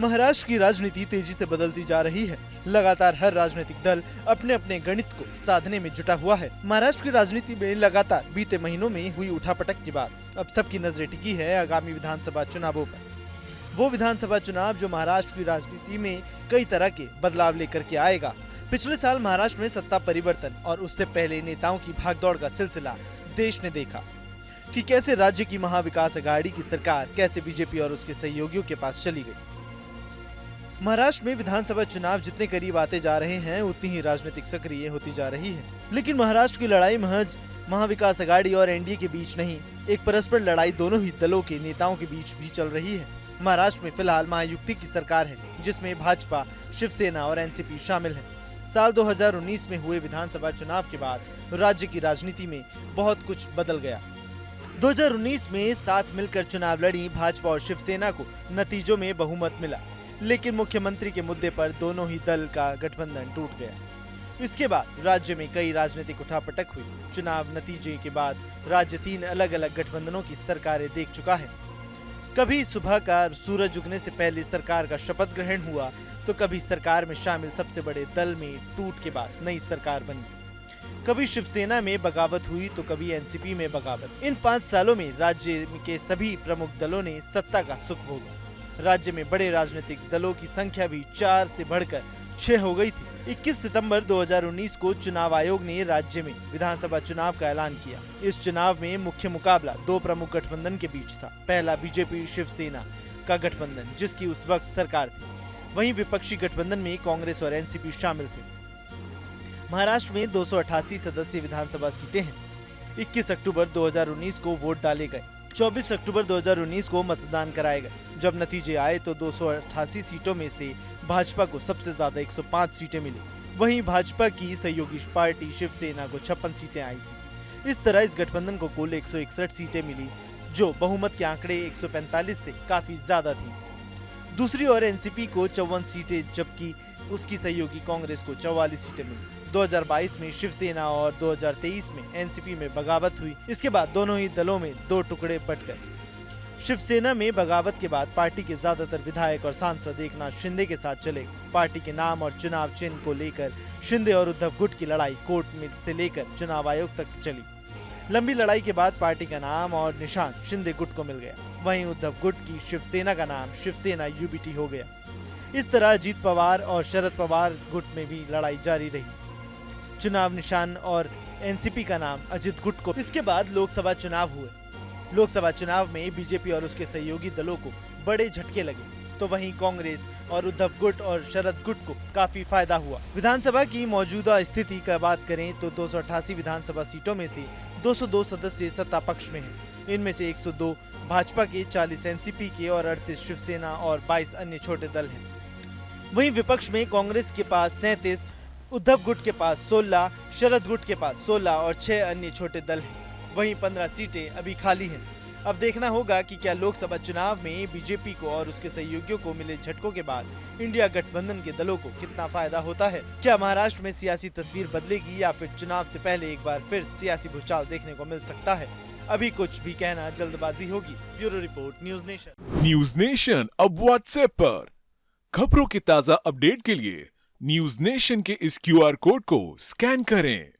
महाराष्ट्र की राजनीति तेजी से बदलती जा रही है। लगातार हर राजनीतिक दल अपने अपने गणित को साधने में जुटा हुआ है। महाराष्ट्र की राजनीति में लगातार बीते महीनों में हुई उठापटक के बाद अब सबकी नजरें टिकी है आगामी विधानसभा चुनावों पर। वो विधानसभा चुनाव जो महाराष्ट्र की राजनीति में कई तरह के बदलाव लेकर के आएगा। पिछले साल महाराष्ट्र में सत्ता परिवर्तन और उससे पहले नेताओं की भागदौड़ का सिलसिला देश ने देखा कि कैसे राज्य की महाविकास अघाड़ी की सरकार कैसे बीजेपी और उसके सहयोगियों के पास चली गई। महाराष्ट्र में विधानसभा चुनाव जितने करीब आते जा रहे हैं उतनी ही राजनीतिक सक्रिय होती जा रही है। लेकिन महाराष्ट्र की लड़ाई महज महाविकास अघाड़ी और एनडीए के बीच नहीं, एक परस्पर लड़ाई दोनों ही दलों के नेताओं के बीच भी चल रही है। महाराष्ट्र में फिलहाल महायुति की सरकार है जिसमें भाजपा, शिवसेना और एनसीपी शामिल है। साल 2019 में हुए विधानसभा चुनाव के बाद राज्य की राजनीति में बहुत कुछ बदल गया। 2019 में साथ मिलकर चुनाव लड़ी भाजपा और शिवसेना को नतीजों में बहुमत मिला, लेकिन मुख्यमंत्री के मुद्दे पर दोनों ही दल का गठबंधन टूट गया। इसके बाद राज्य में कई राजनीतिक उठापटक हुई। चुनाव नतीजे के बाद राज्य 3 अलग अलग गठबंधनों की सरकारें देख चुका है। कभी सुबह का सूरज उगने से पहले सरकार का शपथ ग्रहण हुआ, तो कभी सरकार में शामिल सबसे बड़े दल में टूट के बाद नई सरकार बनी। कभी शिवसेना में बगावत हुई तो कभी एनसीपी में बगावत। इन 5 सालों में राज्य के सभी प्रमुख दलों ने सत्ता का सुख भोगा। राज्य में बड़े राजनीतिक दलों की संख्या भी 4 से बढ़कर 6 हो गई थी। 21 सितंबर 2019 को चुनाव आयोग ने राज्य में विधानसभा चुनाव का ऐलान किया। इस चुनाव में मुख्य मुकाबला 2 प्रमुख गठबंधन के बीच था। पहला बीजेपी शिवसेना का गठबंधन जिसकी उस वक्त सरकार थी। वहीं विपक्षी गठबंधन में कांग्रेस और एनसीपी शामिल थे। महाराष्ट्र में 288 सदस्यीय विधानसभा सीटें हैं। 21 अक्टूबर 2019 को वोट डाले गए। 24 अक्टूबर 2019 को मतदान कराए गए। जब नतीजे आए तो 288 सीटों में से भाजपा को सबसे ज्यादा 105 सीटें मिली। वहीं भाजपा की सहयोगी पार्टी शिवसेना को 56 सीटें आई थी। इस तरह इस गठबंधन को कुल 161 सीटें मिली, जो बहुमत के आंकड़े 145 से काफी ज्यादा थी। दूसरी ओर एनसीपी को 54 सीटें, जबकि उसकी सहयोगी कांग्रेस को 44 सीटें मिली। 2022 में शिवसेना और 2023 में एनसीपी में बगावत हुई। इसके बाद दोनों ही दलों में 2 टुकड़े बट गए। शिवसेना में बगावत के बाद पार्टी के ज्यादातर विधायक और सांसद एकनाथ शिंदे के साथ चले। पार्टी के नाम और चुनाव चिन्ह को लेकर शिंदे और उद्धव गुट की लड़ाई कोर्ट में से लेकर चुनाव आयोग तक चली। लंबी लड़ाई के बाद पार्टी का नाम और निशान शिंदे गुट को मिल गया। वहीं उद्धव गुट की शिवसेना का नाम शिवसेना यूबीटी हो गया। इस तरह अजीत पवार और शरद पवार गुट में भी लड़ाई जारी रही। चुनाव निशान और एनसीपी का नाम अजित गुट को। इसके बाद लोकसभा चुनाव हुए। लोकसभा चुनाव में बीजेपी और उसके सहयोगी दलों को बड़े झटके लगे, तो वहीं कांग्रेस और उद्धव गुट और शरद गुट को काफी फायदा हुआ। विधानसभा की मौजूदा स्थिति का बात करें तो 288 विधानसभा सीटों में से 202 सदस्य सत्ता पक्ष में हैं। इनमें से 102 भाजपा के, 40 एनसीपी के और 38 शिवसेना और 22 अन्य छोटे दल हैं। वहीं विपक्ष में कांग्रेस के पास 37, उद्धव गुट के पास 16, शरद गुट के पास 16 और 6 अन्य छोटे दल हैं। वहीं 15 सीटें अभी खाली हैं। अब देखना होगा कि क्या लोकसभा चुनाव में बीजेपी को और उसके सहयोगियों को मिले झटकों के बाद इंडिया गठबंधन के दलों को कितना फायदा होता है। क्या महाराष्ट्र में सियासी तस्वीर बदलेगी या फिर चुनाव से पहले एक बार फिर सियासी भूचाल देखने को मिल सकता है। अभी कुछ भी कहना जल्दबाजी होगी। Bureau report, news nation. News nation अब व्हाट्सएप पर खबरों के ताजा अपडेट के लिए न्यूज नेशन के इस QR कोड को स्कैन करें।